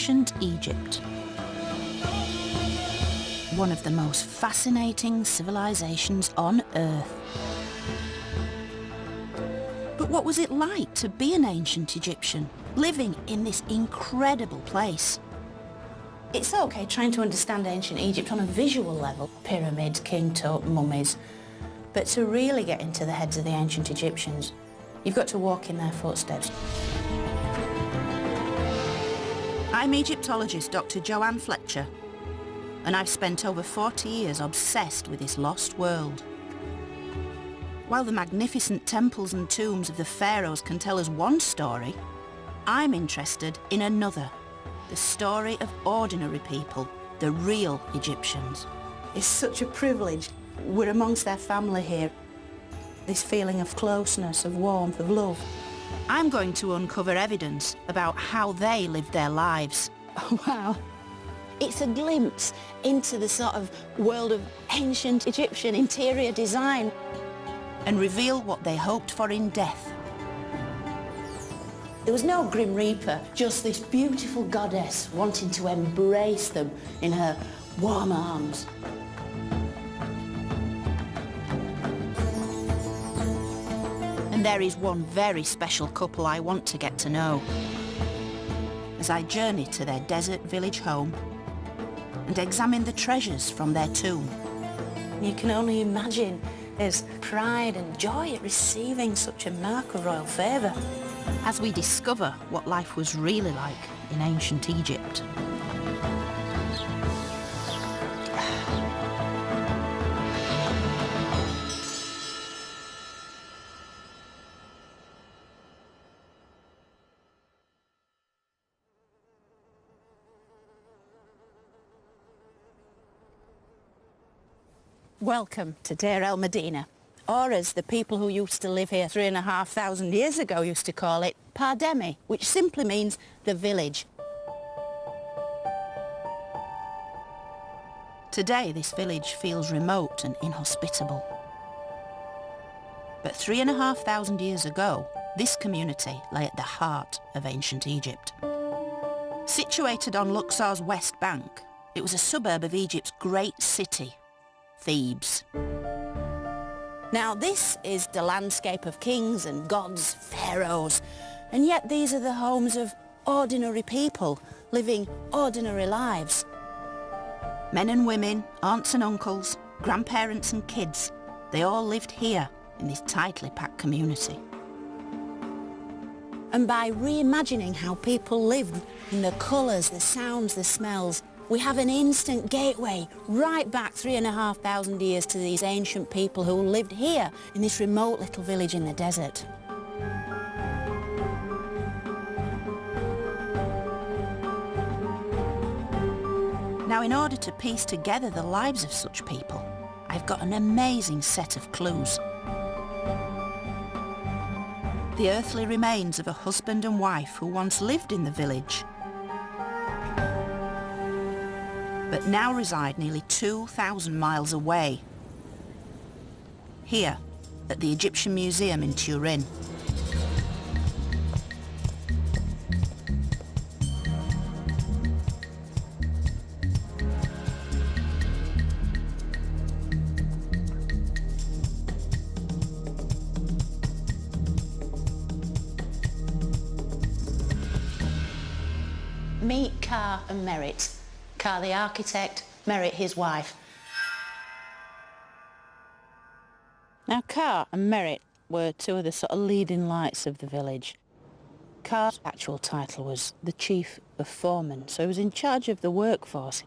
Ancient Egypt. One of the most fascinating civilizations on Earth. But what was it like to be an ancient Egyptian, living in this incredible place? It's okay trying to understand ancient Egypt on a visual level, pyramids, King Tut, mummies, but to really get into the heads of the ancient Egyptians, you've got to walk in their footsteps. I'm Egyptologist Dr. Joanne Fletcher, and I've spent over 40 years obsessed with this lost world. While the magnificent temples and tombs of the pharaohs can tell us one story, I'm interested in another, the story of ordinary people, the real Egyptians. It's such a privilege. We're amongst their family here. This feeling of closeness, of warmth, of love. I'm going to uncover evidence about how they lived their lives. Oh, wow. It's a glimpse into the sort of world of ancient Egyptian interior design and reveal what they hoped for in death. There was no Grim Reaper, just this beautiful goddess wanting to embrace them in her warm arms. And there is one very special couple I want to get to know as I journey to their desert village home and examine the treasures from their tomb. You can only imagine his pride and joy at receiving such a mark of royal favour as we discover what life was really like in ancient Egypt. Welcome to Deir el Medina, or as the people who used to live here 3,500 years ago used to call it, Pardemi, which simply means the village. Today this village feels remote and inhospitable. But 3,500 years ago, this community lay at the heart of ancient Egypt. Situated on Luxor's west bank, it was a suburb of Egypt's great city, Thebes. Now this is the landscape of kings and gods, pharaohs, and yet these are the homes of ordinary people living ordinary lives. Men and women, aunts and uncles, grandparents and kids, they all lived here in this tightly packed community. And by reimagining how people lived, in the colours, the sounds, the smells, we have an instant gateway right back 3,500 years to these ancient people who lived here in this remote little village in the desert. Now, in order to piece together the lives of such people, I've got an amazing set of clues. The earthly remains of a husband and wife who once lived in the village, but now reside nearly 2,000 miles away, here at the Egyptian Museum in Turin. Meet Ka and Merit. Ka the architect, Merit his wife. Now Ka and Merit were two of the sort of leading lights of the village. Ka's actual title was the chief of foremen, so he was in charge of the workforce.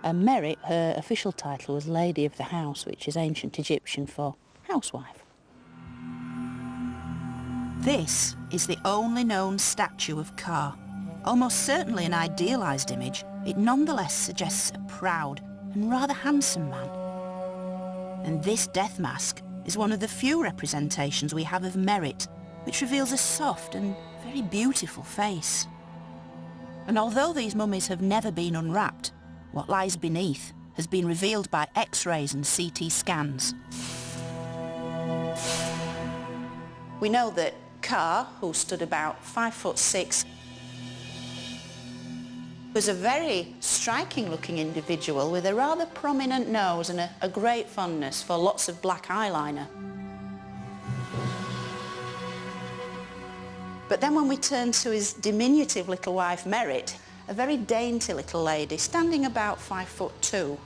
And Merit, her official title was Lady of the House, which is ancient Egyptian for housewife. This is the only known statue of Ka. Almost certainly an idealised image, it nonetheless suggests a proud and rather handsome man. And this death mask is one of the few representations we have of Merit, which reveals a soft and very beautiful face. And although these mummies have never been unwrapped, what lies beneath has been revealed by X-rays and CT scans. We know that Ka, who stood about 5'6", was a very striking-looking individual with a rather prominent nose and a great fondness for lots of black eyeliner. But then when we turn to his diminutive little wife, Merritt, a very dainty little lady, standing about 5'2".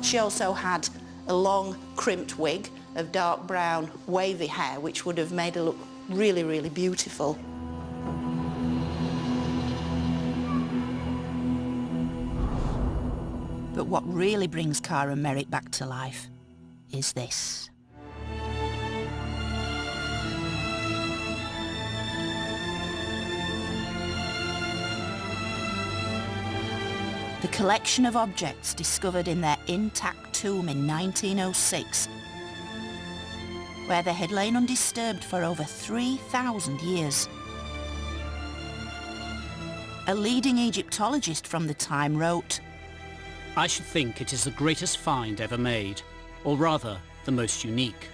She also had a long, crimped wig of dark brown, wavy hair, which would have made her look really, really beautiful. But what really brings Cara Merritt back to life is this. The collection of objects discovered in their intact tomb in 1906, where they had lain undisturbed for over 3,000 years. A leading Egyptologist from the time wrote, "I should think it is the greatest find ever made, or rather, the most unique.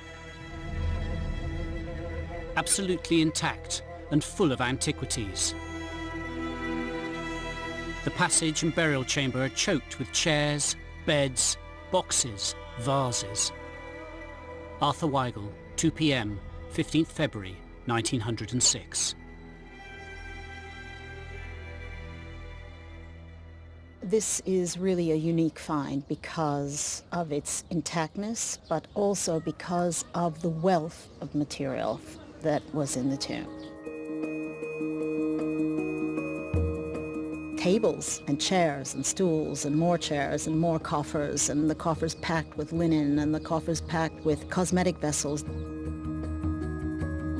Absolutely intact and full of antiquities. The passage and burial chamber are choked with chairs, beds, boxes, vases." Arthur Weigel, 2 p.m, 15th February, 1906. This is really a unique find because of its intactness, but also because of the wealth of material that was in the tomb. Tables and chairs and stools and more chairs and more coffers, and the coffers packed with linen and the coffers packed with cosmetic vessels.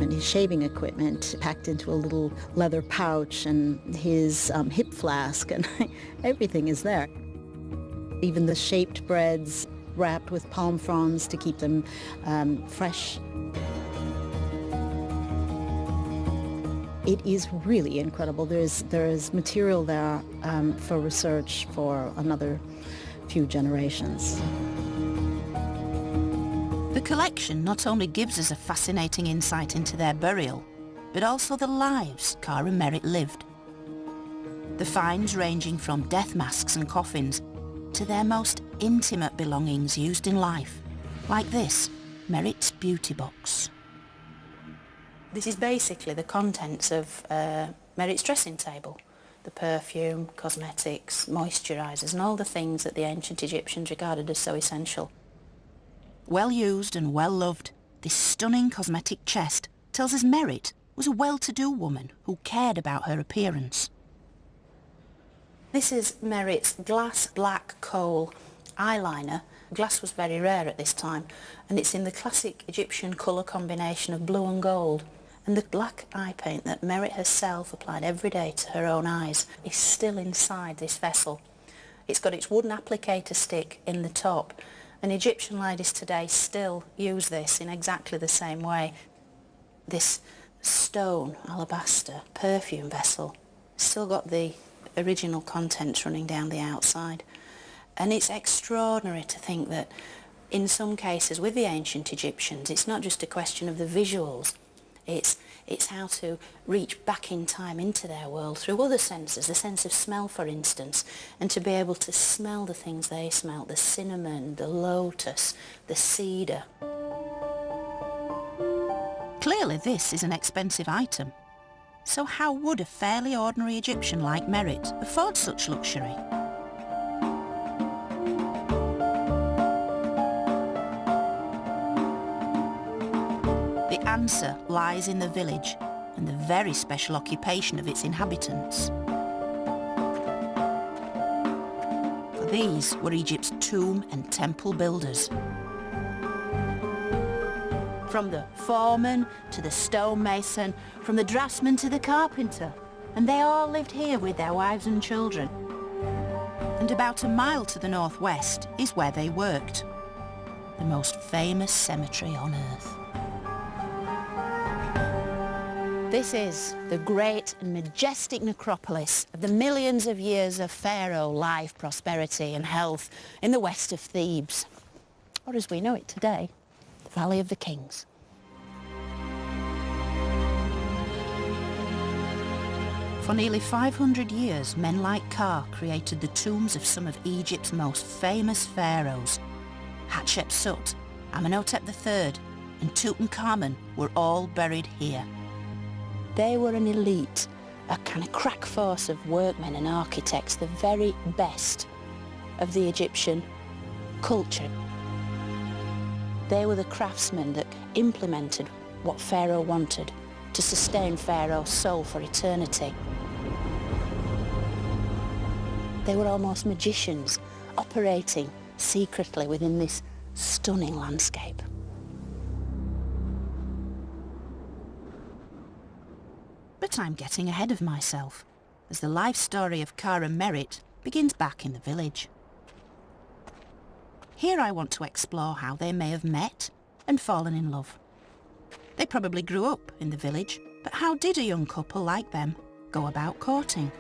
And his shaving equipment packed into a little leather pouch, and his hip flask, and everything is there. Even the shaped breads wrapped with palm fronds to keep them fresh. It is really incredible. There is material there for research for another few generations. The collection not only gives us a fascinating insight into their burial, but also the lives Cara Merritt lived. The finds ranging from death masks and coffins to their most intimate belongings used in life, like this, Merritt's beauty box. This is basically the contents of Merritt's dressing table. The perfume, cosmetics, moisturisers and all the things that the ancient Egyptians regarded as so essential. Well used and well loved, this stunning cosmetic chest tells us Merritt was a well-to-do woman who cared about her appearance. This is Merritt's glass black coal eyeliner. Glass was very rare at this time, and it's in the classic Egyptian colour combination of blue and gold. And the black eye paint that Merritt herself applied every day to her own eyes is still inside this vessel. It's got its wooden applicator stick in the top, and Egyptian ladies today still use this in exactly the same way. This stone alabaster perfume vessel still got the original contents running down the outside. And it's extraordinary to think that in some cases with the ancient Egyptians, it's not just a question of the visuals. It's how to reach back in time into their world through other senses, the sense of smell, for instance, and to be able to smell the things they smelt, the cinnamon, the lotus, the cedar. Clearly this is an expensive item. So how would a fairly ordinary Egyptian like Merritt afford such luxury? The answer lies in the village and the very special occupation of its inhabitants. These were Egypt's tomb and temple builders. From the foreman to the stonemason, from the draftsman to the carpenter, and they all lived here with their wives and children. And about a mile to the northwest is where they worked, the most famous cemetery on earth. This is the great and majestic necropolis of the millions of years of pharaoh life, prosperity and health in the west of Thebes, or as we know it today, the Valley of the Kings. For nearly 500 years, men like Ka created the tombs of some of Egypt's most famous pharaohs. Hatshepsut, Amenhotep III and Tutankhamun were all buried here. They were an elite, a kind of crack force of workmen and architects, the very best of the Egyptian culture. They were the craftsmen that implemented what Pharaoh wanted to sustain Pharaoh's soul for eternity. They were almost magicians, operating secretly within this stunning landscape. But I'm getting ahead of myself, as the life story of Ka and Merit begins back in the village. Here I want to explore how they may have met and fallen in love. They probably grew up in the village, but how did a young couple like them go about courting?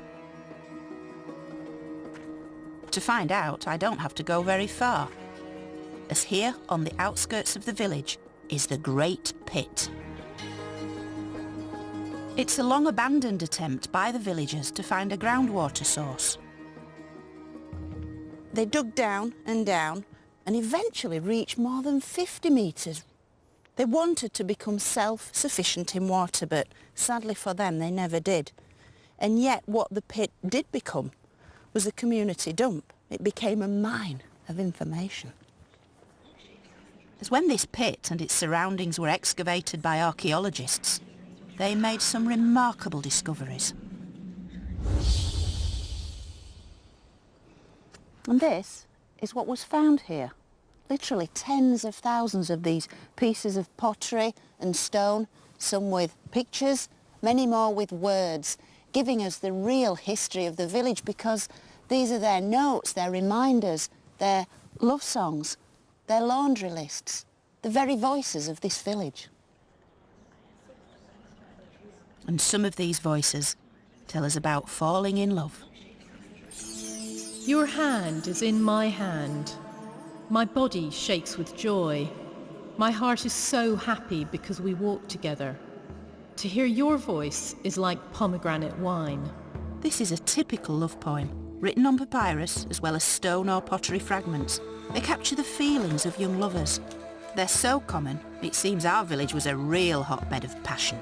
To find out, I don't have to go very far, as here on the outskirts of the village is the Great Pit. It's a long-abandoned attempt by the villagers to find a groundwater source. They dug down and eventually reached more than 50 metres. They wanted to become self-sufficient in water, but sadly for them they never did. And yet what the pit did become was a community dump. It became a mine of information. As when this pit and its surroundings were excavated by archaeologists, they made some remarkable discoveries. And this is what was found here. Literally tens of thousands of these pieces of pottery and stone, some with pictures, many more with words, giving us the real history of the village, because these are their notes, their reminders, their love songs, their laundry lists, the very voices of this village. And some of these voices tell us about falling in love. Your hand is in my hand. My body shakes with joy. My heart is so happy because we walk together. To hear your voice is like pomegranate wine. This is a typical love poem, written on papyrus as well as stone or pottery fragments. They capture the feelings of young lovers. They're so common, it seems our village was a real hotbed of passion.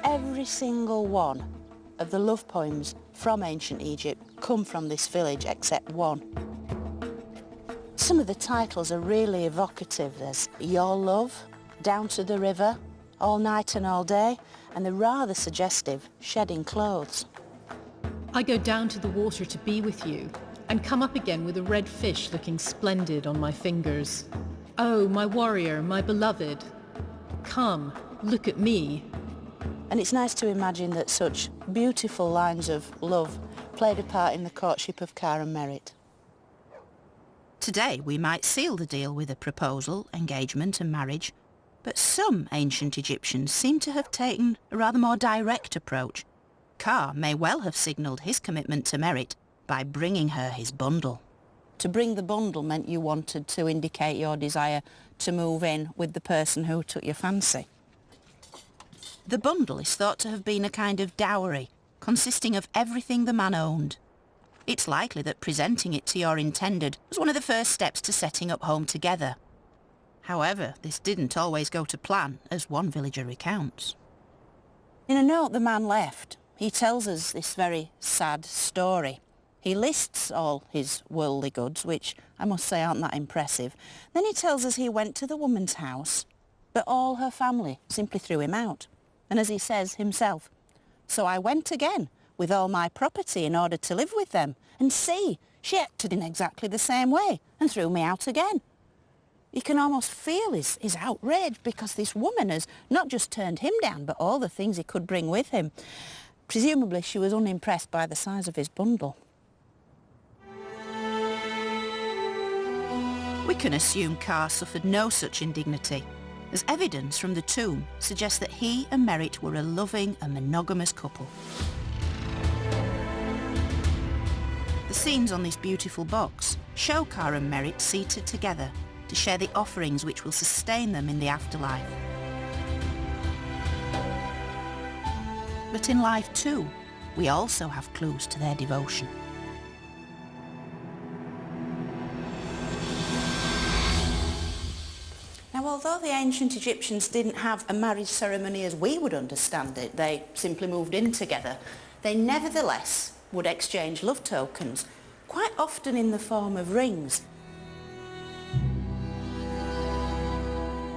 Every single one of the love poems from ancient Egypt come from this village except one. Some of the titles are really evocative. There's Your Love, Down to the River, All Night and All Day, and the rather suggestive Shedding Clothes. I go down to the water to be with you and come up again with a red fish looking splendid on my fingers. Oh, my warrior, my beloved, come, look at me. And it's nice to imagine that such beautiful lines of love played a part in the courtship of Ka and Merit. Today we might seal the deal with a proposal, engagement and marriage, but some ancient Egyptians seem to have taken a rather more direct approach. Ka may well have signalled his commitment to Merit by bringing her his bundle. To bring the bundle meant you wanted to indicate your desire to move in with the person who took your fancy. The bundle is thought to have been a kind of dowry, consisting of everything the man owned. It's likely that presenting it to your intended was one of the first steps to setting up home together. However, this didn't always go to plan, as one villager recounts. In a note the man left, he tells us this very sad story. He lists all his worldly goods, which I must say aren't that impressive. Then he tells us he went to the woman's house, but all her family simply threw him out. And as he says himself, so I went again with all my property in order to live with them. And see, she acted in exactly the same way and threw me out again. You can almost feel his outrage, because this woman has not just turned him down, but all the things he could bring with him. Presumably she was unimpressed by the size of his bundle. We can assume Ka suffered no such indignity, as evidence from the tomb suggests that he and Merit were a loving and monogamous couple. The scenes on this beautiful box show Ka and Merit seated together, to share the offerings which will sustain them in the afterlife. But in life too, we also have clues to their devotion. Now, although the ancient Egyptians didn't have a marriage ceremony as we would understand it, they simply moved in together, they nevertheless would exchange love tokens, quite often in the form of rings.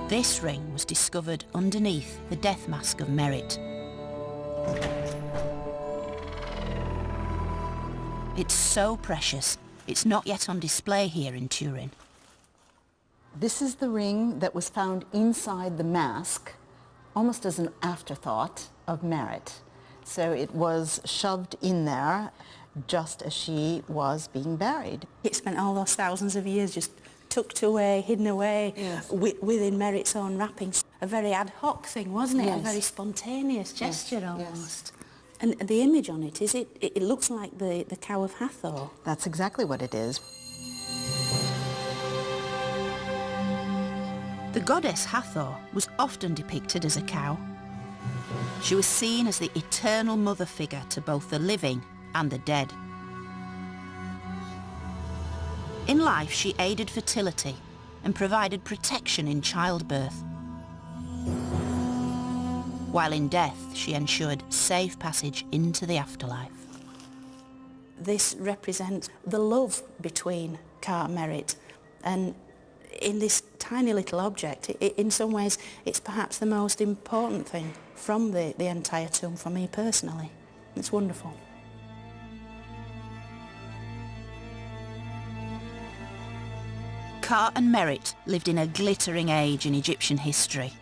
This ring was discovered underneath the death mask of Merit. It's so precious, it's not yet on display here in Turin. This is the ring that was found inside the mask, almost as an afterthought of Merit. So it was shoved in there just as she was being buried. It spent all those thousands of years just tucked away, hidden away, yes, within Merit's own wrappings. A very ad hoc thing, wasn't it? Yes. A very spontaneous gesture, Yes, almost. Yes. And the image on it, it looks like the cow of Hathor. That's exactly what it is. The goddess Hathor was often depicted as a cow. She was seen as the eternal mother figure to both the living and the dead. In life, she aided fertility and provided protection in childbirth. While in death, she ensured safe passage into the afterlife. This represents the love between Ka and Merit, and in this tiny little object, in some ways, it's perhaps the most important thing from the entire tomb for me personally. It's wonderful. Ka and Merit lived in a glittering age in Egyptian history.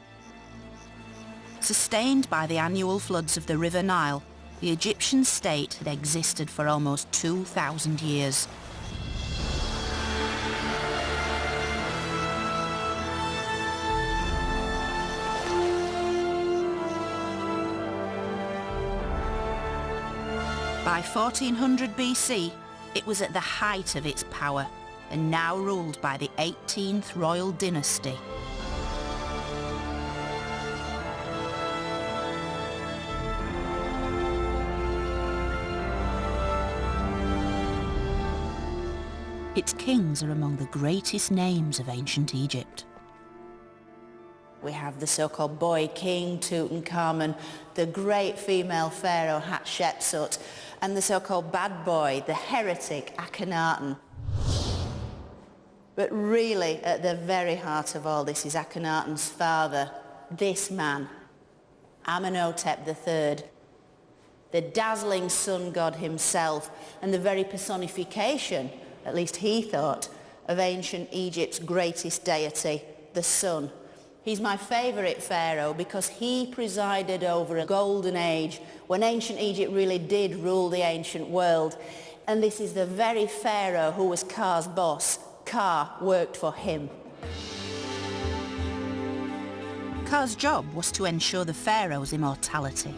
Sustained by the annual floods of the River Nile, the Egyptian state had existed for almost 2,000 years. By 1400 BC, it was at the height of its power and now ruled by the 18th royal dynasty. Its kings are among the greatest names of ancient Egypt. We have the so-called boy king, Tutankhamun, the great female pharaoh, Hatshepsut, and the so-called bad boy, the heretic, Akhenaten. But really, at the very heart of all this is Akhenaten's father, this man, Amenhotep III, the dazzling sun god himself, and the very personification, at least he thought, of ancient Egypt's greatest deity, the sun. He's my favourite pharaoh because he presided over a golden age when ancient Egypt really did rule the ancient world. And this is the very pharaoh who was Ka's boss. Ka worked for him. Ka's job was to ensure the pharaoh's immortality.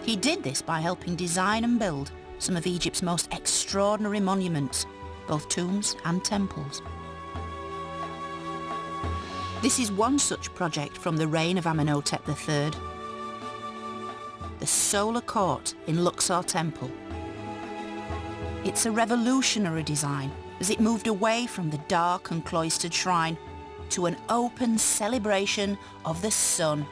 He did this by helping design and build some of Egypt's most extraordinary monuments, both tombs and temples. This is one such project from the reign of Amenhotep III. The Solar Court in Luxor Temple. It's a revolutionary design as it moved away from the dark and cloistered shrine to an open celebration of the sun.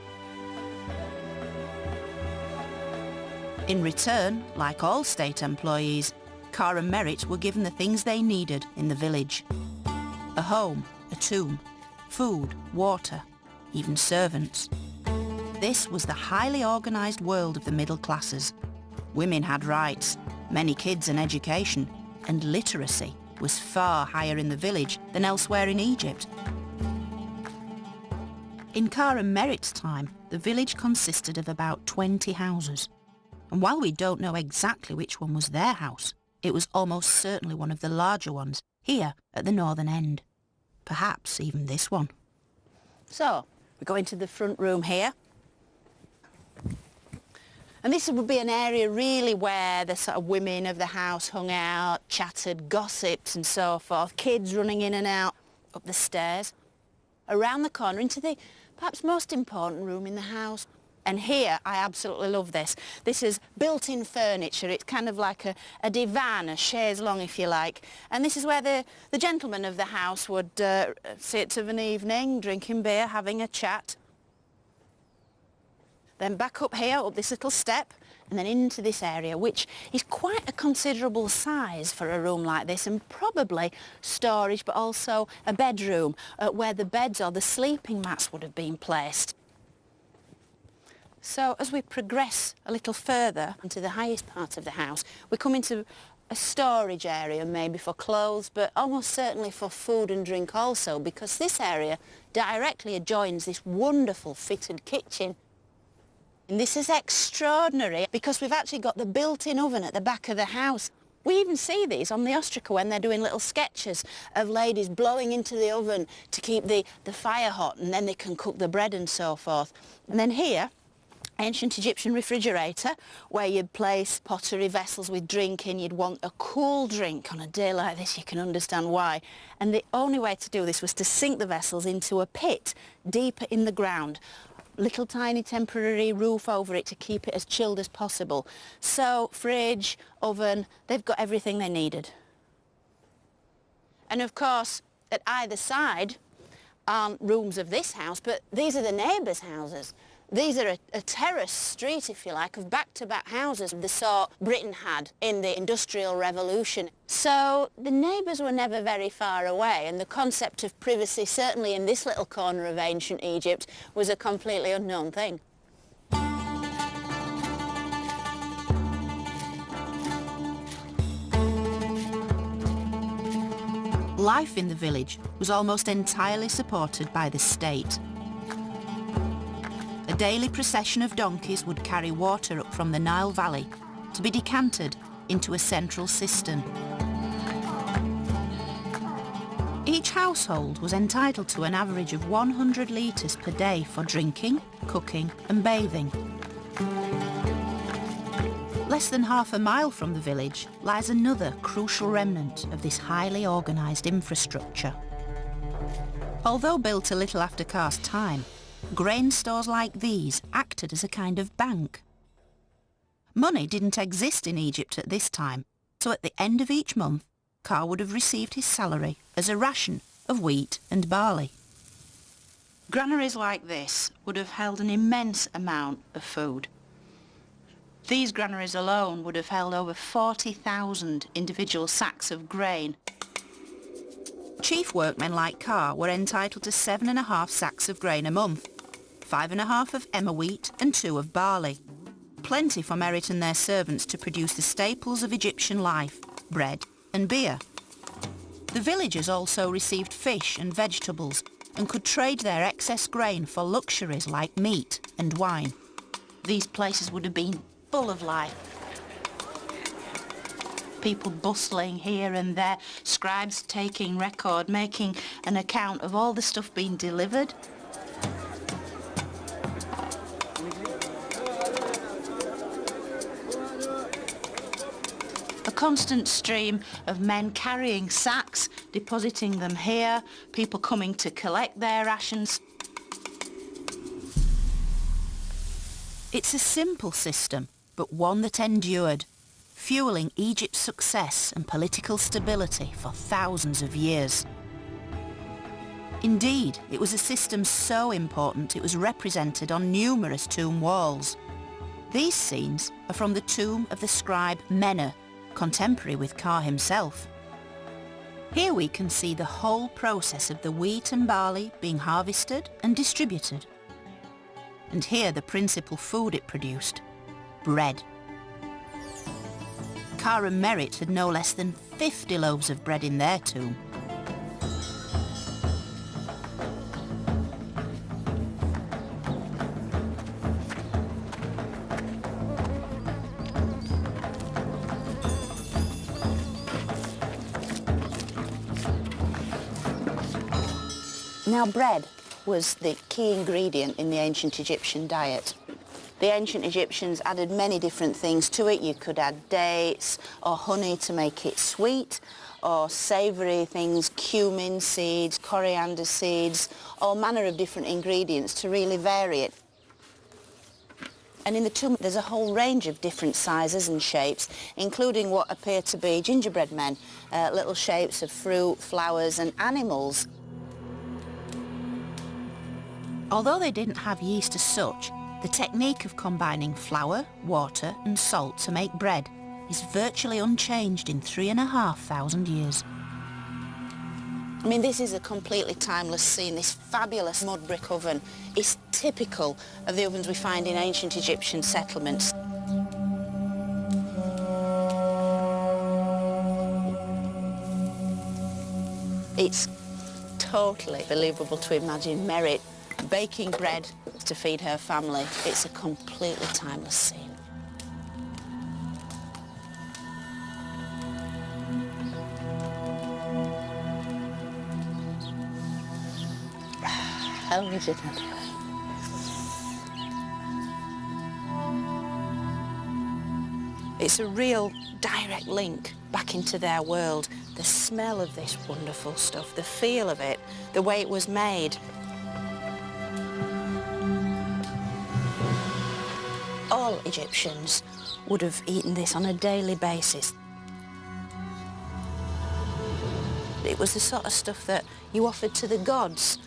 In return, like all state employees, Ka and Merit were given the things they needed in the village. A home, a tomb, food, water, even servants. This was the highly organised world of the middle classes. Women had rights, many kids an education, and literacy was far higher in the village than elsewhere in Egypt. In Ka and Merit's time, the village consisted of about 20 houses. And while we don't know exactly which one was their house, it was almost certainly one of the larger ones, here at the northern end. Perhaps even this one. So, we go into the front room here. And this would be an area really where the sort of women of the house hung out, chattered, gossiped and so forth, kids running in and out. up the stairs, around the corner into the perhaps most important room in the house. And here, I absolutely love this. This is built-in furniture. It's kind of like a divan, a chaise longue, if you like. And this is where the gentleman of the house would sit of an evening, drinking beer, having a chat. Then back up here, up this little step, and then into this area, which is quite a considerable size for a room like this, and probably storage, but also a bedroom where the beds or the sleeping mats would have been placed. So as we progress a little further into the highest part of the house, we come into a storage area, maybe for clothes, but almost certainly for food and drink also, because this area directly adjoins this wonderful fitted kitchen. And this is extraordinary because we've actually got the built-in oven at the back of the house. We even see these on the Ostraca when they're doing little sketches of ladies blowing into the oven to keep the fire hot, and then they can cook the bread and so forth. And then here, ancient Egyptian refrigerator where you'd place pottery vessels with drink in. You'd want a cool drink on a day like this. You can understand why. And the only way to do this was to sink the vessels into a pit deeper in the ground. Little tiny temporary roof over it to keep it as chilled as possible. So fridge, oven, they've got everything they needed. And of course, at either side aren't rooms of this house, but these are the neighbours' houses. These are a terrace street, if you like, of back-to-back houses, the sort Britain had in the Industrial Revolution. So the neighbours were never very far away, and the concept of privacy, certainly in this little corner of ancient Egypt, was a completely unknown thing. Life in the village was almost entirely supported by the state. A daily procession of donkeys would carry water up from the Nile Valley to be decanted into a central cistern. Each household was entitled to an average of 100 litres per day for drinking, cooking and bathing. Less than half a mile from the village lies another crucial remnant of this highly organised infrastructure. Although built a little after Car's time, grain stores like these acted as a kind of bank. Money didn't exist in Egypt at this time, so at the end of each month, Car would have received his salary as a ration of wheat and barley. Granaries like this would have held an immense amount of food. These granaries alone would have held over 40,000 individual sacks of grain. Chief workmen like Car were entitled to 7.5 sacks of grain a month, 5.5 of emmer wheat and 2 of barley. Plenty for Merit and their servants to produce the staples of Egyptian life, bread and beer. The villagers also received fish and vegetables and could trade their excess grain for luxuries like meat and wine. These places would have been full of life. People bustling here and there, scribes taking record, making an account of all the stuff being delivered. A constant stream of men carrying sacks, depositing them here, people coming to collect their rations. It's a simple system, but one that endured, fueling Egypt's success and political stability for thousands of years. Indeed, it was a system so important it was represented on numerous tomb walls. These scenes are from the tomb of the scribe Menna, contemporary with Car himself. Here we can see the whole process of the wheat and barley being harvested and distributed. And here the principal food it produced, bread. Car and Merit had no less than 50 loaves of bread in their tomb. Now bread was the key ingredient in the ancient Egyptian diet. The ancient Egyptians added many different things to it. You could add dates or honey to make it sweet, or savoury things, cumin seeds, coriander seeds, all manner of different ingredients to really vary it. And in the tomb there's a whole range of different sizes and shapes, including what appear to be gingerbread men, little shapes of fruit, flowers and animals. Although they didn't have yeast as such, the technique of combining flour, water and salt to make bread is virtually unchanged in 3,500 years. I mean, this is a completely timeless scene. This fabulous mud brick oven is typical of the ovens we find in ancient Egyptian settlements. It's totally believable to imagine Merit baking bread to feed her family. It's a completely timeless scene. How is it? It's a real direct link back into their world. The smell of this wonderful stuff, the feel of it, the way it was made. All Egyptians would have eaten this on a daily basis. It was the sort of stuff that you offered to the gods.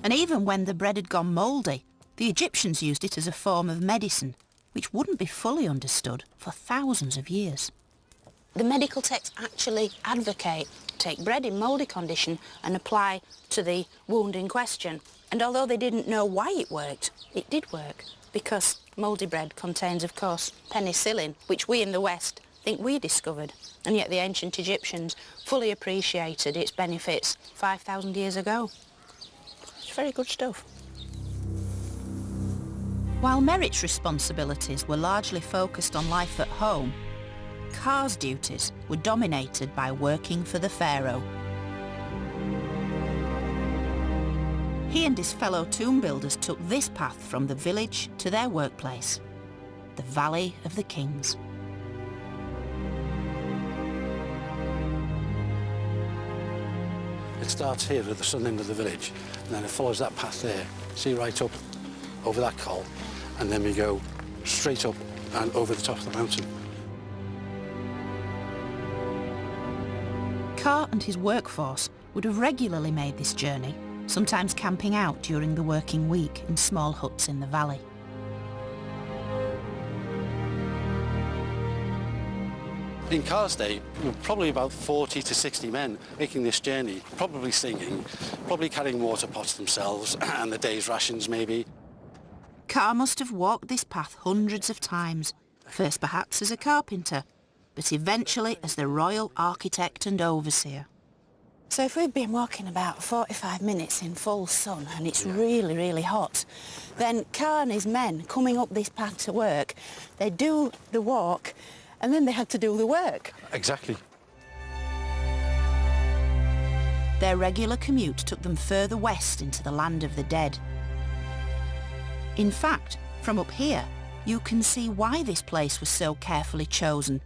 And even when the bread had gone mouldy, the Egyptians used it as a form of medicine, which wouldn't be fully understood for thousands of years. The medical texts actually advocate take bread in mouldy condition and apply to the wound in question. And although they didn't know why it worked, it did work, because mouldy bread contains, of course, penicillin, which we in the West think we discovered. And yet the ancient Egyptians fully appreciated its benefits 5,000 years ago. It's very good stuff. While Merit's responsibilities were largely focused on life at home, Ka's duties were dominated by working for the pharaoh. He and his fellow tomb builders took this path from the village to their workplace, the Valley of the Kings. It starts here at the southern end of the village, and then it follows that path there, see, right up over that col, and then we go straight up and over the top of the mountain. Ka and his workforce would have regularly made this journey, sometimes camping out during the working week in small huts in the valley. In Ka's day, we were probably about 40 to 60 men making this journey, probably singing, probably carrying water pots themselves and the day's rations maybe. Ka must have walked this path hundreds of times, first perhaps as a carpenter, but eventually as the royal architect and overseer. So if we've been walking about 45 minutes in full sun and it's really, really hot, then Ka and his men coming up this path to work, they do the walk and then they had to do the work. Exactly. Their regular commute took them further west into the land of the dead. In fact, from up here, you can see why this place was so carefully chosen,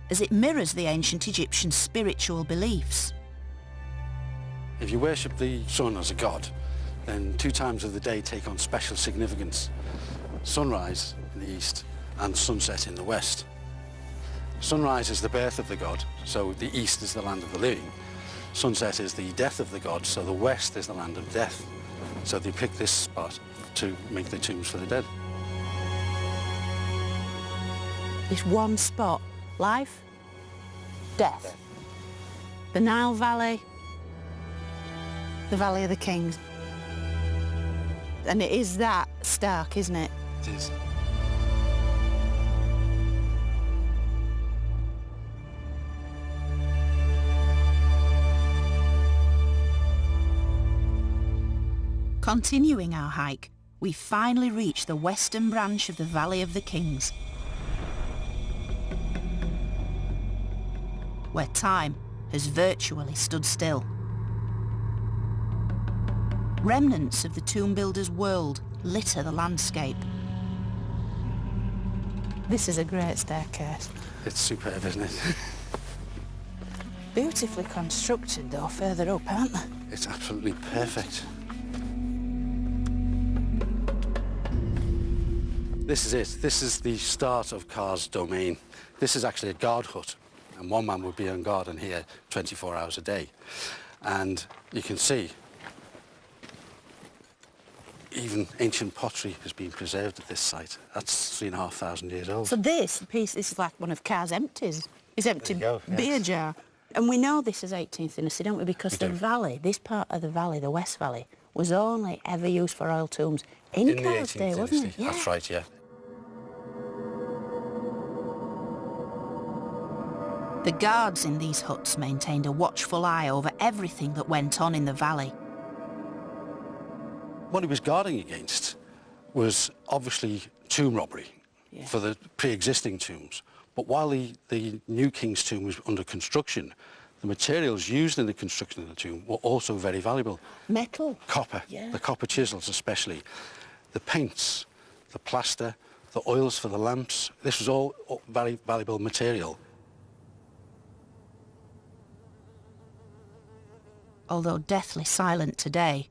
as it mirrors the ancient Egyptian spiritual beliefs. If you worship the sun as a god, then 2 times of the day take on special significance. Sunrise in the east and sunset in the west. Sunrise is the birth of the god, so the east is the land of the living. Sunset is the death of the god, so the west is the land of death. So they picked this spot to make the tombs for the dead. This one spot, life, death. The Nile Valley, the Valley of the Kings. And it is that stark, isn't it? It is. Continuing our hike, we finally reach the western branch of the Valley of the Kings, where time has virtually stood still. Remnants of the tomb builders' world litter the landscape. This is a great staircase. It's superb, isn't it? Beautifully constructed though, further up, aren't they? It's absolutely perfect. This is it. This is the start of Carr's domain. This is actually a guard hut, and one man would be on guard in here 24 hours a day. And you can see even ancient pottery has been preserved at this site. That's 3,500 years old. So this piece is like one of Carr's empties. His empty There you go, beer yes. jar. And we know this is 18th dynasty, don't we? Because We the do. valley, this part of the valley, the West Valley, was only ever used for royal tombs in In the Carr's 18th day, wasn't dynasty. it? Yeah. That's right, yeah. The guards in these huts maintained a watchful eye over everything that went on in the valley. What he was guarding against was obviously tomb robbery for the pre-existing tombs. But while the new king's tomb was under construction, the materials used in the construction of the tomb were also very valuable. Metal. Copper, the copper chisels especially, the paints, the plaster, the oils for the lamps. This was all very valuable material. Although deathly silent today,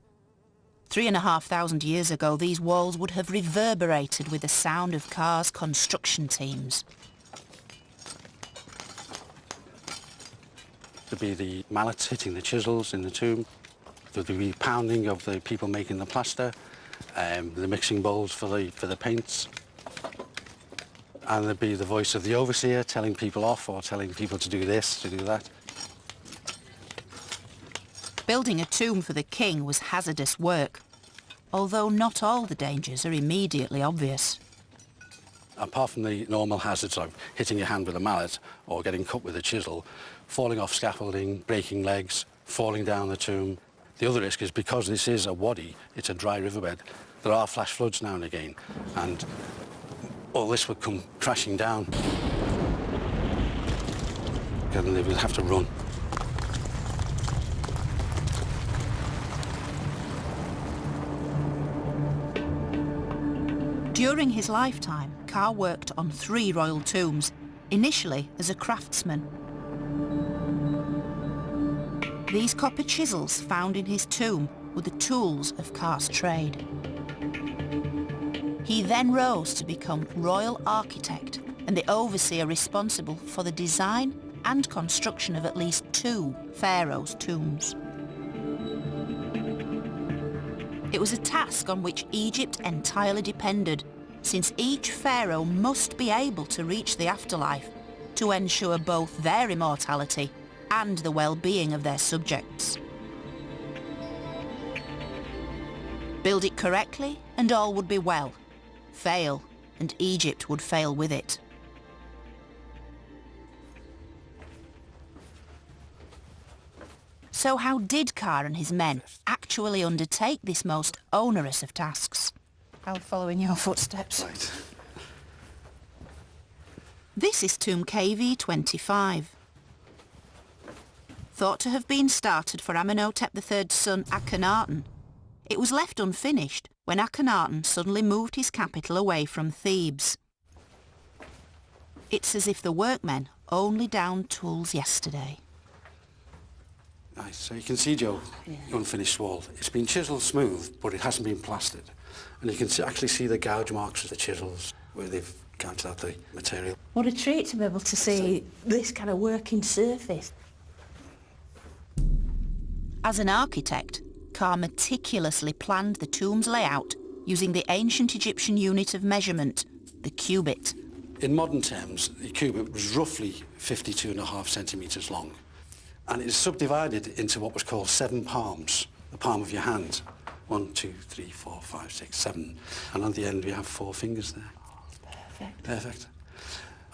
3,500 years ago these walls would have reverberated with the sound of Carr's construction teams. There'd be the mallets hitting the chisels in the tomb. There'd be pounding of the people making the plaster, the mixing bowls for the paints. And there'd be the voice of the overseer telling people off or telling people to do this, to do that. Building a tomb for the king was hazardous work, although not all the dangers are immediately obvious. Apart from the normal hazards of hitting your hand with a mallet or getting cut with a chisel, falling off scaffolding, breaking legs, falling down the tomb. The other risk is because this is a wadi, it's a dry riverbed, there are flash floods now and again, and all this would come crashing down. And they would have to run. During his lifetime, Carr worked on 3 royal tombs, initially as a craftsman. These copper chisels found in his tomb were the tools of Carr's trade. He then rose to become royal architect and the overseer responsible for the design and construction of at least 2 pharaohs' tombs. It was a task on which Egypt entirely depended, since each pharaoh must be able to reach the afterlife to ensure both their immortality and the well-being of their subjects. Build it correctly and all would be well. Fail, and Egypt would fail with it. So how did Carr and his men actually undertake this most onerous of tasks? I'll follow in your footsteps. Right. This is tomb KV25. Thought to have been started for Amenhotep III's son Akhenaten, it was left unfinished when Akhenaten suddenly moved his capital away from Thebes. It's as if the workmen only downed tools yesterday. Nice. So you can see, Joe, the unfinished wall. It's been chiselled smooth, but it hasn't been plastered. And you can actually see the gouge marks of the chisels where they've gouged out the material. What a treat to be able to see this kind of working surface. As an architect, Carr meticulously planned the tomb's layout using the ancient Egyptian unit of measurement, the cubit. In modern terms, the cubit was roughly 52.5 centimetres long. And it's subdivided into what was called 7 palms, the palm of your hand. 1, 2, 3, 4, 5, 6, 7. And on the end we have 4 fingers there. Perfect. Perfect.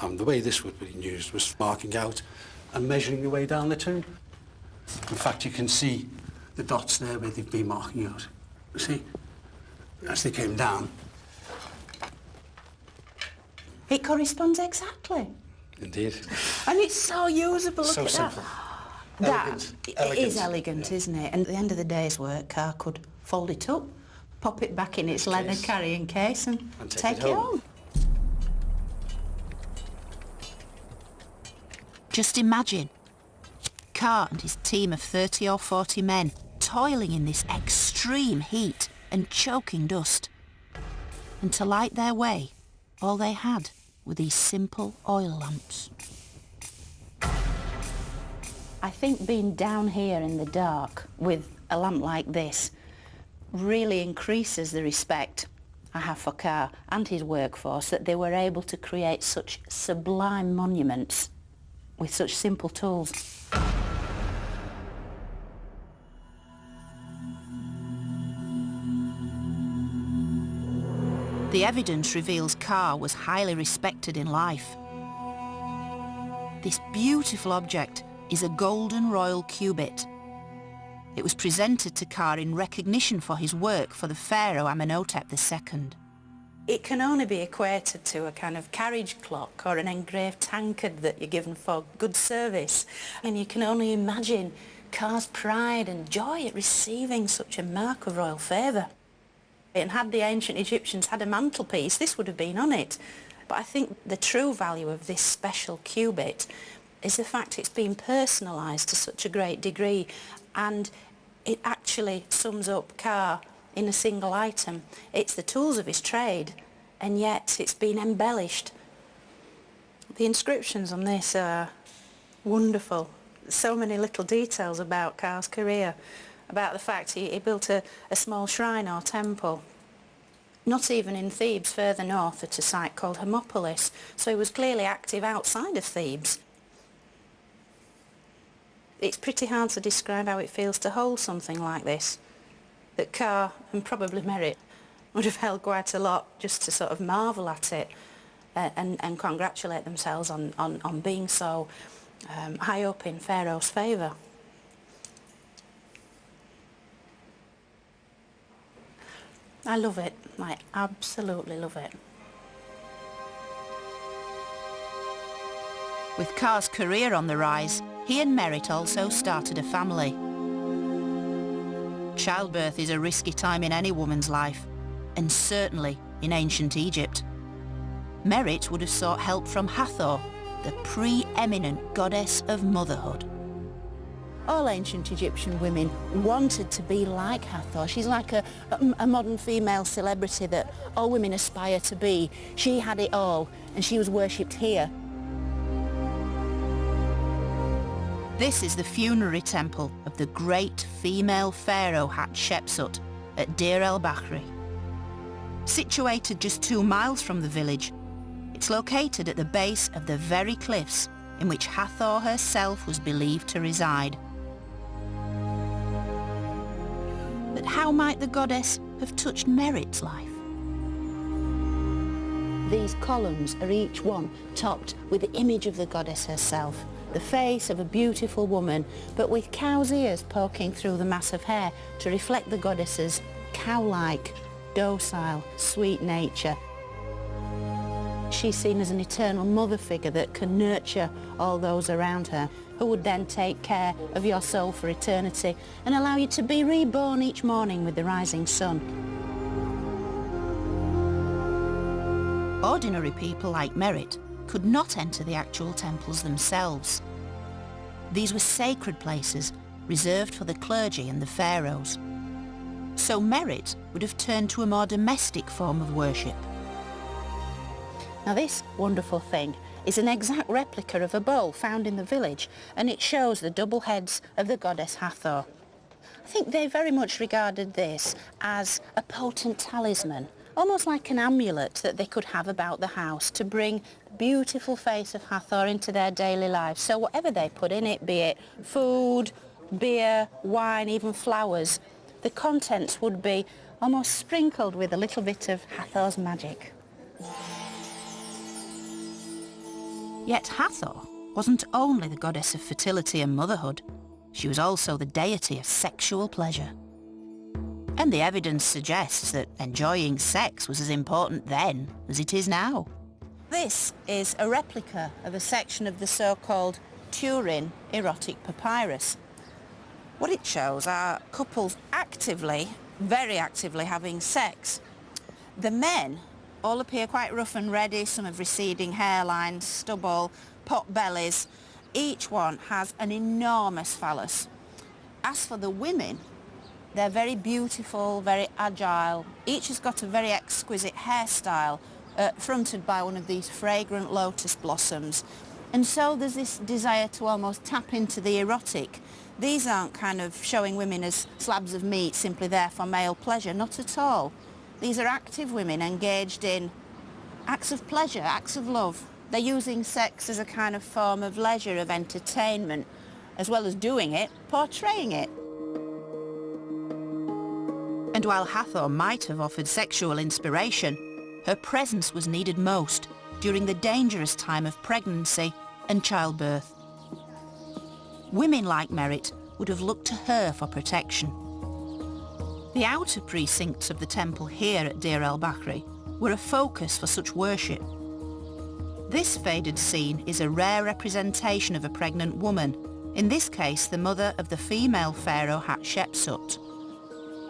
The way this would be used was marking out and measuring your way down the tomb. In fact, you can see the dots there where they've been marking out. You see? As they came down. It corresponds exactly. Indeed. And it's so usable, look So at simple. that. Elegant. It is elegant, isn't it? And at the end of the day's work, Carr could fold it up, pop it back in its leather Case. carrying case and take it it home. home. Just imagine Carr and his team of 30 or 40 men toiling in this extreme heat and choking dust. And to light their way, all they had were these simple oil lamps. I think being down here in the dark with a lamp like this really increases the respect I have for Carr and his workforce, that they were able to create such sublime monuments with such simple tools. The evidence reveals Carr was highly respected in life. This beautiful object is a golden royal cubit. It was presented to Carr in recognition for his work for the pharaoh Amenhotep II. It can only be equated to a kind of carriage clock or an engraved tankard that you're given for good service. And you can only imagine Carr's pride and joy at receiving such a mark of royal favour. And had the ancient Egyptians had a mantelpiece, this would have been on it. But I think the true value of this special cubit is the fact it's been personalised to such a great degree, and it actually sums up Carr in a single item. It's the tools of his trade, and yet it's been embellished. The inscriptions on this are wonderful. So many little details about Carr's career, about the fact he built a small shrine or temple, not even in Thebes, further north at a site called Hermopolis, so he was clearly active outside of Thebes. It's pretty hard to describe how it feels to hold something like this, that Carr, and probably Merritt, would have held quite a lot just to sort of marvel at it and congratulate themselves on being so high up in Pharaoh's favour. I love it. I absolutely love it. With Carr's career on the rise, he and Merritt also started a family. Childbirth is a risky time in any woman's life, and certainly in ancient Egypt. Merritt would have sought help from Hathor, the preeminent goddess of motherhood. All ancient Egyptian women wanted to be like Hathor. She's like a modern female celebrity that all women aspire to be. She had it all, and she was worshipped here. This is the funerary temple of the great female pharaoh Hatshepsut at Deir el-Bahri. Situated just 2 miles from the village, it's located at the base of the very cliffs in which Hathor herself was believed to reside. But how might the goddess have touched Merritt's life? These columns are each one topped with the image of the goddess herself, the face of a beautiful woman, but with cow's ears poking through the mass of hair to reflect the goddess's cow-like, docile, sweet nature. She's seen as an eternal mother figure that can nurture all those around her, who would then take care of your soul for eternity and allow you to be reborn each morning with the rising sun. Ordinary people like Merritt could not enter the actual temples themselves. These were sacred places reserved for the clergy and the pharaohs. So Merritt would have turned to a more domestic form of worship. Now this wonderful thing is an exact replica of a bowl found in the village, and it shows the double heads of the goddess Hathor. I think they very much regarded this as a potent talisman, almost like an amulet that they could have about the house to bring the beautiful face of Hathor into their daily lives. So whatever they put in it, be it food, beer, wine, even flowers, the contents would be almost sprinkled with a little bit of Hathor's magic. Yet Hathor wasn't only the goddess of fertility and motherhood, she was also the deity of sexual pleasure. And the evidence suggests that enjoying sex was as important then as it is now. This is a replica of a section of the so-called Turin erotic papyrus. What it shows are couples actively very actively having sex. The men all appear quite rough and ready. Some have receding hairlines, stubble, pot bellies. Each one has an enormous phallus. As for the women, they're very beautiful, very agile. Each has got a very exquisite hairstyle, fronted by one of these fragrant lotus blossoms. And so there's this desire to almost tap into the erotic. These aren't kind of showing women as slabs of meat simply there for male pleasure, not at all. These are active women engaged in acts of pleasure, acts of love. They're using sex as a kind of form of leisure, of entertainment, as well as doing it, portraying it. And while Hathor might have offered sexual inspiration, her presence was needed most during the dangerous time of pregnancy and childbirth. Women like Merit would have looked to her for protection. The outer precincts of the temple here at Deir el-Bahri were a focus for such worship. This faded scene is a rare representation of a pregnant woman, in this case the mother of the female pharaoh Hatshepsut.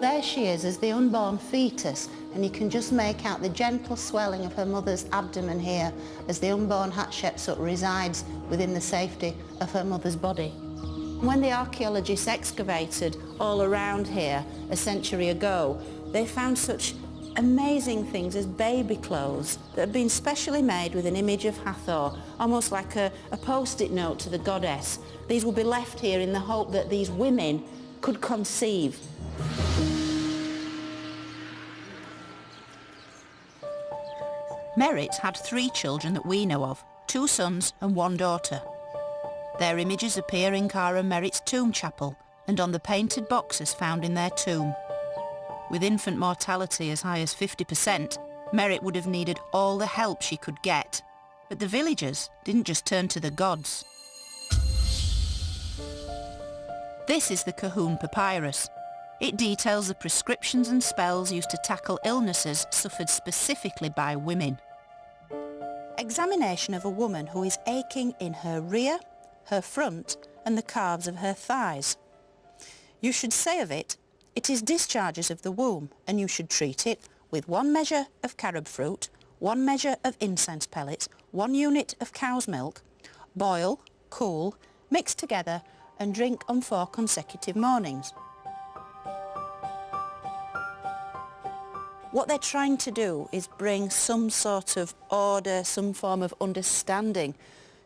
There she is as the unborn fetus, and you can just make out the gentle swelling of her mother's abdomen here as the unborn Hatshepsut resides within the safety of her mother's body. When the archaeologists excavated all around here a century ago, they found such amazing things as baby clothes that had been specially made with an image of Hathor, almost like a post-it note to the goddess. These will be left here in the hope that these women could conceive. Merit had 3 children that we know of, 2 sons and 1 daughter. Their images appear in Kara Merit's tomb chapel and on the painted boxes found in their tomb. With infant mortality as high as 50%, Merit would have needed all the help she could get. But the villagers didn't just turn to the gods. This is the Kahun Papyrus. It details the prescriptions and spells used to tackle illnesses suffered specifically by women. Examination of a woman who is aching in her rear, her front and the calves of her thighs. You should say of it, it is discharges of the womb, and you should treat it with 1 measure of carob fruit, 1 measure of incense pellets, 1 unit of cow's milk, boil, cool, mix together and drink on 4 consecutive mornings. What they're trying to do is bring some sort of order, some form of understanding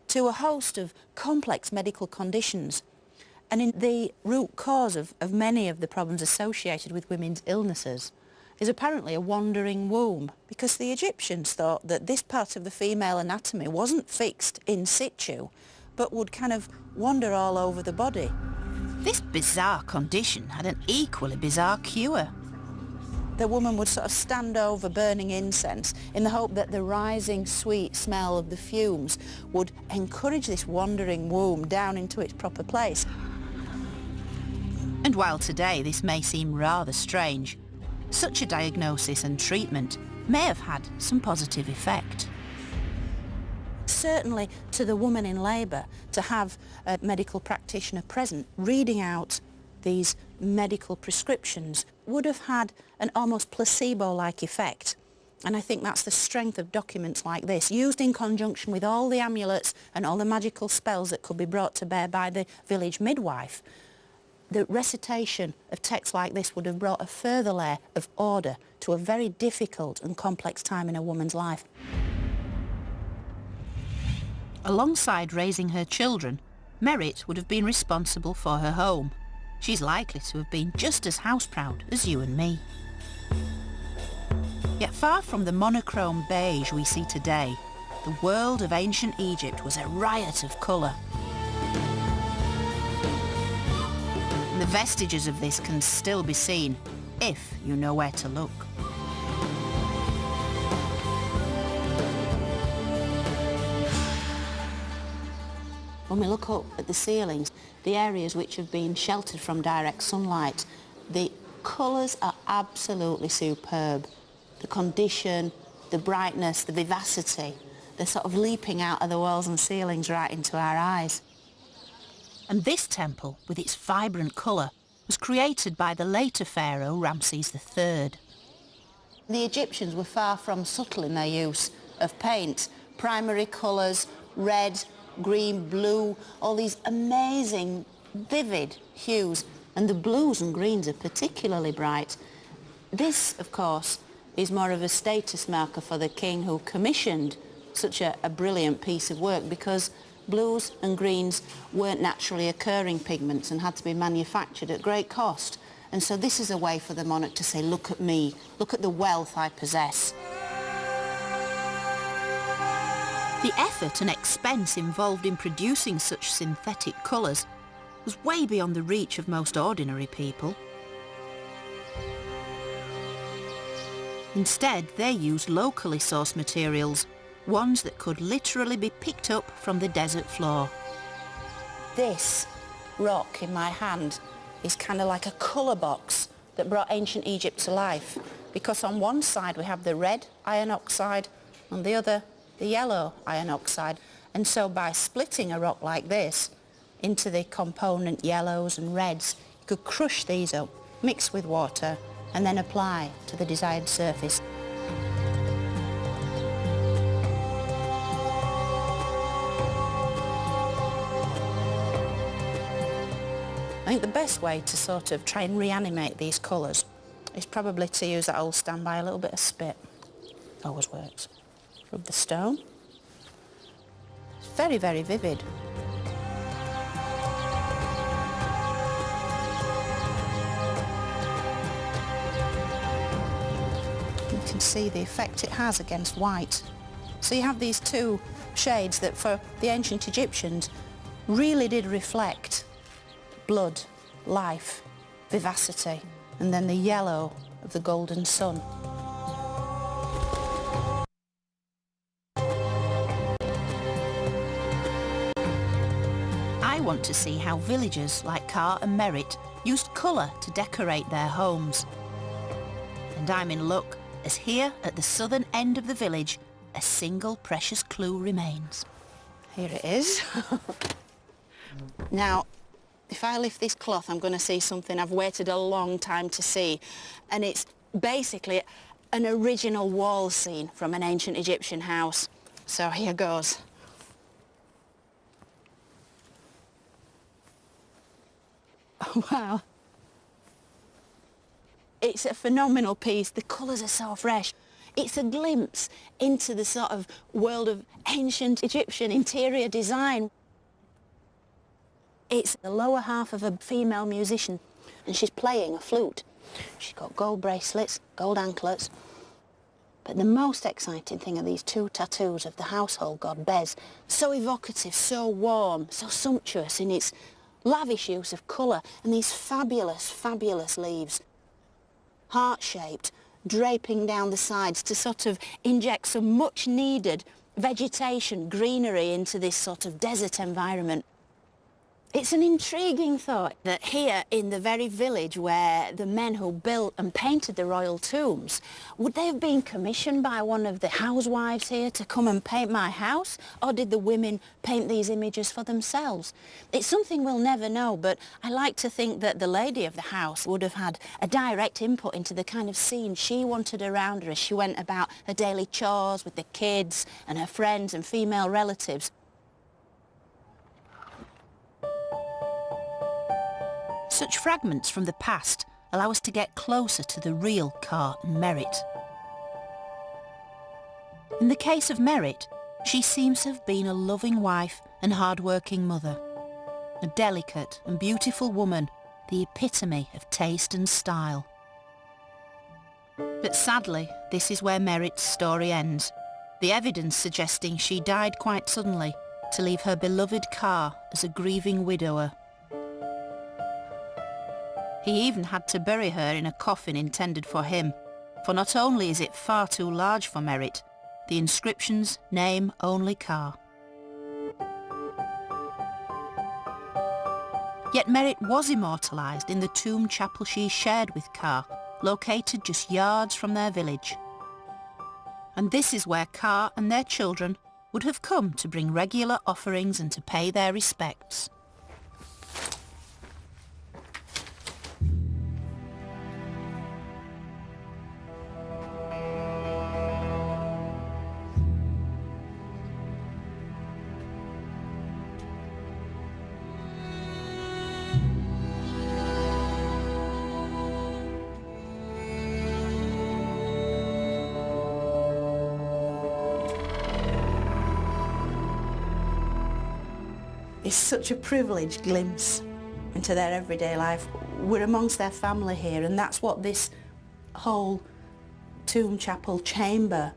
to a host of complex medical conditions. And in the root cause of many of the problems associated with women's illnesses is apparently a wandering womb, because the Egyptians thought that this part of the female anatomy wasn't fixed in situ, but would kind of wander all over the body. This bizarre condition had an equally bizarre cure. The woman would sort of stand over burning incense in the hope that the rising sweet smell of the fumes would encourage this wandering womb down into its proper place. And while today this may seem rather strange, such a diagnosis and treatment may have had some positive effect. Certainly to the woman in labour, to have a medical practitioner present reading out these medical prescriptions would have had an almost placebo-like effect. And I think that's the strength of documents like this, used in conjunction with all the amulets and all the magical spells that could be brought to bear by the village midwife. The recitation of texts like this would have brought a further layer of order to a very difficult and complex time in a woman's life. Alongside raising her children, Merit would have been responsible for her home. She's likely to have been just as house-proud as you and me. Yet far from the monochrome beige we see today, the world of ancient Egypt was a riot of colour. And the vestiges of this can still be seen, if you know where to look. When we look up at the ceilings, the areas which have been sheltered from direct sunlight, the colours are absolutely superb. The condition, the brightness, the vivacity, they're sort of leaping out of the walls and ceilings right into our eyes. And this temple, with its vibrant colour, was created by the later pharaoh Ramses III. The Egyptians were far from subtle in their use of paint. Primary colours, red, green, blue, all these amazing, vivid hues. And the blues and greens are particularly bright. This, of course, is more of a status marker for the king who commissioned such a brilliant piece of work, because blues and greens weren't naturally occurring pigments and had to be manufactured at great cost. And so this is a way for the monarch to say, look at me, look at the wealth I possess. The effort and expense involved in producing such synthetic colours was way beyond the reach of most ordinary people. Instead, they used locally sourced materials, ones that could literally be picked up from the desert floor. This rock in my hand is kind of like a colour box that brought ancient Egypt to life, because on one side we have the red iron oxide, on the other the yellow iron oxide. And so by splitting a rock like this into the component yellows and reds, you could crush these up, mix with water, and then apply to the desired surface. I think the best way to sort of try and reanimate these colours is probably to use that old standby, a little bit of spit. Always works. Rub the stone. It's very, very vivid. You can see the effect it has against white. So you have these two shades that for the ancient Egyptians really did reflect blood, life, vivacity, and then the yellow of the golden sun. I want to see how villagers like Ka and Merritt used colour to decorate their homes. And I'm in luck, as here at the southern end of the village, a single precious clue remains. Here it is. Now, if I lift this cloth, I'm going to see something I've waited a long time to see. And it's basically an original wall scene from an ancient Egyptian house. So here goes. Oh, wow. It's a phenomenal piece. The colours are so fresh. It's a glimpse into the sort of world of ancient Egyptian interior design. It's the lower half of a female musician, and she's playing a flute. She's got gold bracelets, gold anklets. But the most exciting thing are these two tattoos of the household god Bez. So evocative, so warm, so sumptuous in its lavish use of colour, and these fabulous, fabulous leaves. Heart-shaped, draping down the sides to sort of inject some much-needed vegetation, greenery into this sort of desert environment. It's an intriguing thought that here in the very village where the men who built and painted the royal tombs, would they have been commissioned by one of the housewives here to come and paint my house? Or did the women paint these images for themselves? It's something we'll never know, but I like to think that the lady of the house would have had a direct input into the kind of scene she wanted around her as she went about her daily chores with the kids and her friends and female relatives. Such fragments from the past allow us to get closer to the real Ka and Merritt. In the case of Merritt, she seems to have been a loving wife and hard-working mother. A delicate and beautiful woman, the epitome of taste and style. But sadly, this is where Merritt's story ends, the evidence suggesting she died quite suddenly to leave her beloved Ka as a grieving widower. He even had to bury her in a coffin intended for him, for not only is it far too large for Merritt, the inscriptions name only Ka. Yet Merritt was immortalised in the tomb chapel she shared with Ka, located just yards from their village. And this is where Ka and their children would have come to bring regular offerings and to pay their respects. is such a privileged glimpse into their everyday life. We're amongst their family here, and that's what this whole tomb chapel chamber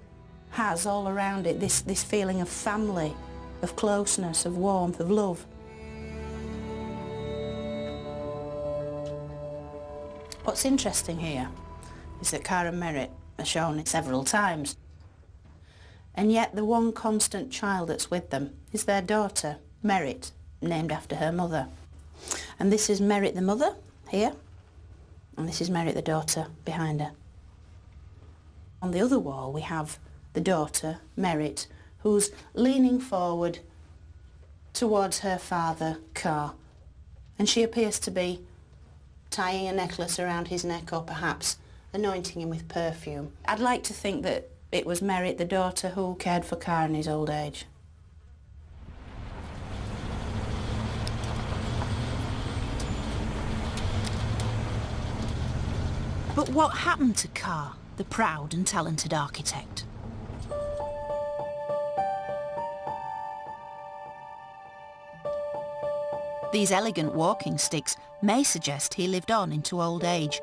has all around it, this feeling of family, of closeness, of warmth, of love. What's interesting here is that Cara and Merritt are shown several times, and yet the one constant child that's with them is their daughter, Merritt, named after her mother. And this is Merritt the mother here, and this is Merritt the daughter behind her. On the other wall we have the daughter, Merritt, who's leaning forward towards her father, Car, and she appears to be tying a necklace around his neck, or perhaps anointing him with perfume. I'd like to think that it was Merritt, the daughter, who cared for Car in his old age. But what happened to Car, the proud and talented architect? These elegant walking sticks may suggest he lived on into old age,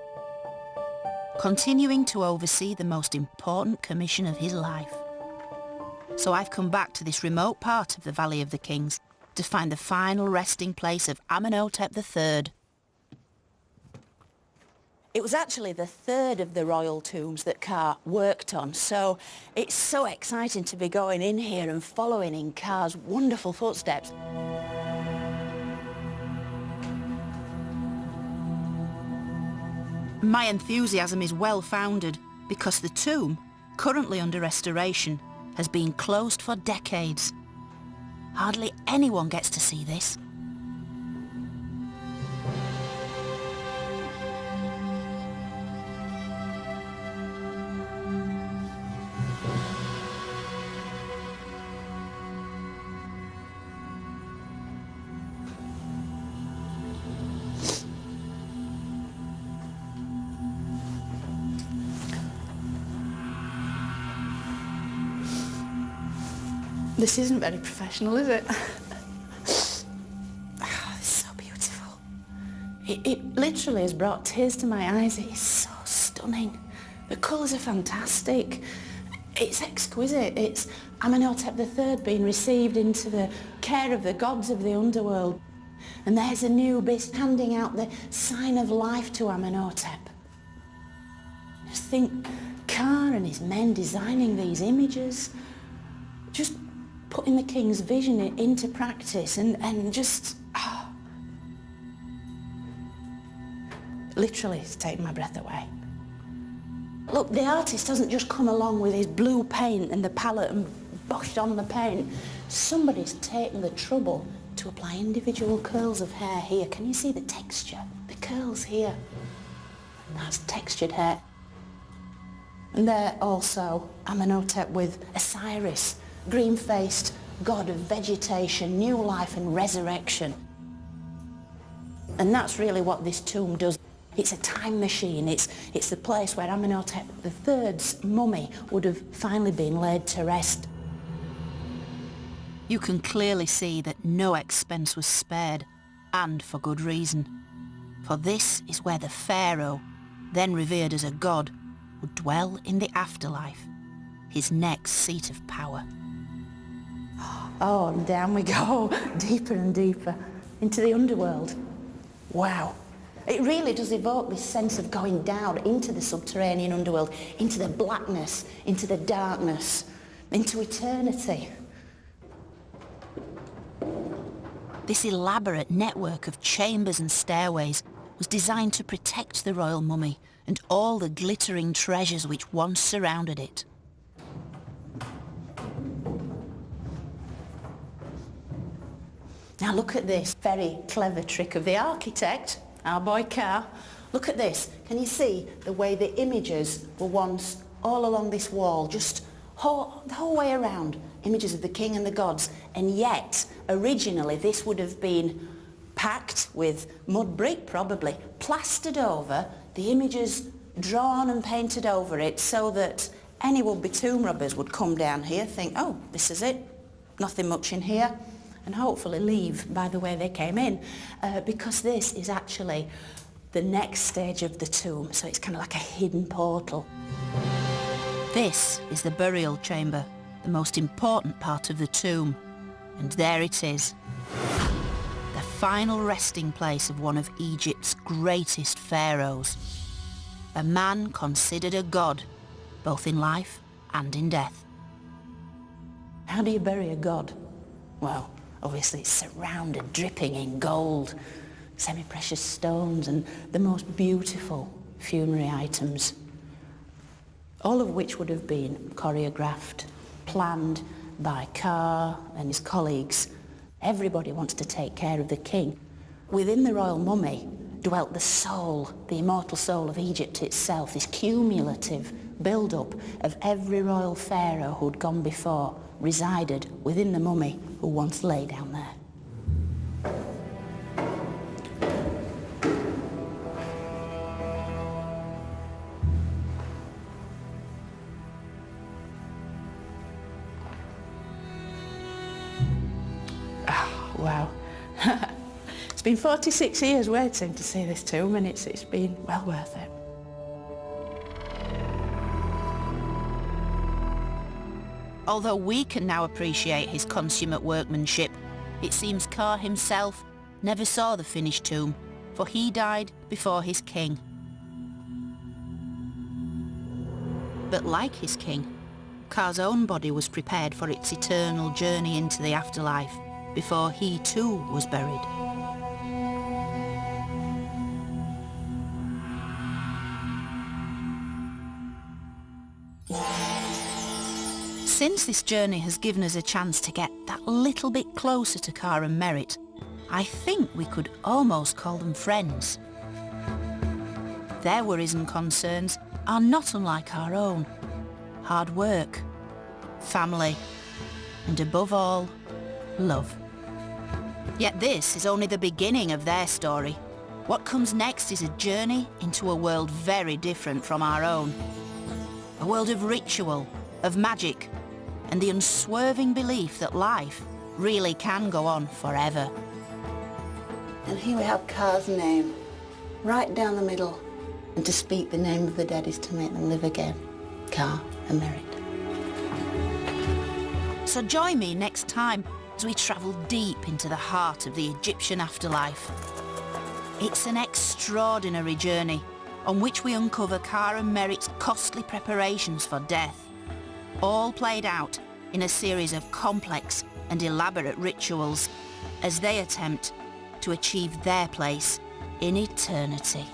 continuing to oversee the most important commission of his life. So I've come back to this remote part of the Valley of the Kings to find the final resting place of Amenhotep III. It was actually the third of the royal tombs that Car worked on, so it's so exciting to be going in here and following in Car's wonderful footsteps. My enthusiasm is well-founded because the tomb, currently under restoration, has been closed for decades. Hardly anyone gets to see this. This isn't very professional, is it? Oh, it's so beautiful. It literally has brought tears to my eyes. It is so stunning. The colours are fantastic. It's exquisite. It's Amenhotep III being received into the care of the gods of the underworld. And there's Anubis handing out the sign of life to Amenhotep. Just think, Car and his men designing these images, just putting the king's vision into practice, and just... Oh. Literally, it's taken my breath away. Look, the artist doesn't just come along with his blue paint and the palette and boshed on the paint. Somebody's taken the trouble to apply individual curls of hair here. Can you see the texture? The curls here. That's textured hair. And there also Amenhotep with Osiris, green-faced god of vegetation, new life and resurrection. And that's really what this tomb does. It's a time machine. It's the place where Amenhotep III's mummy would have finally been laid to rest. You can clearly see that no expense was spared, and for good reason. For this is where the pharaoh, then revered as a god, would dwell in the afterlife, his next seat of power. Oh, and down we go, deeper and deeper, into the underworld. Wow. It really does evoke this sense of going down into the subterranean underworld, into the blackness, into the darkness, into eternity. This elaborate network of chambers and stairways was designed to protect the royal mummy and all the glittering treasures which once surrounded it. Now look at this very clever trick of the architect, our boy Car. Look at this. Can you see the way the images were once all along this wall, just the whole way around, images of the king and the gods, and yet originally this would have been packed with mud brick, probably, plastered over, the images drawn and painted over it, so that any would-be tomb robbers would come down here, think, oh, this is it, nothing much in here, and hopefully leave by the way they came in, because this is actually the next stage of the tomb, so it's kind of like a hidden portal. This is the burial chamber, the most important part of the tomb. And there it is. The final resting place of one of Egypt's greatest pharaohs. A man considered a god, both in life and in death. How do you bury a god? Well, obviously it's surrounded, dripping in gold, semi-precious stones and the most beautiful funerary items, all of which would have been choreographed, planned by Ka and his colleagues. Everybody wants to take care of the king. Within the royal mummy dwelt the soul, the immortal soul of Egypt itself, this cumulative build-up of every royal pharaoh who'd gone before, resided within the mummy who once lay down there. Wow. It's been 46 years waiting to see this tomb, and it's been well worth it. Although we can now appreciate his consummate workmanship, it seems Ka himself never saw the finished tomb, for he died before his king. But like his king, Ka's own body was prepared for its eternal journey into the afterlife before he too was buried. Since this journey has given us a chance to get that little bit closer to Ka and Merritt, I think we could almost call them friends. Their worries and concerns are not unlike our own. Hard work, family, and above all, love. Yet this is only the beginning of their story. What comes next is a journey into a world very different from our own. A world of ritual, of magic, and the unswerving belief that life really can go on forever. And here we have Ka's name, right down the middle. And to speak the name of the dead is to make them live again. Ka and Merritt. So join me next time as we travel deep into the heart of the Egyptian afterlife. It's an extraordinary journey on which we uncover Ka and Merritt's costly preparations for death, all played out in a series of complex and elaborate rituals as they attempt to achieve their place in eternity.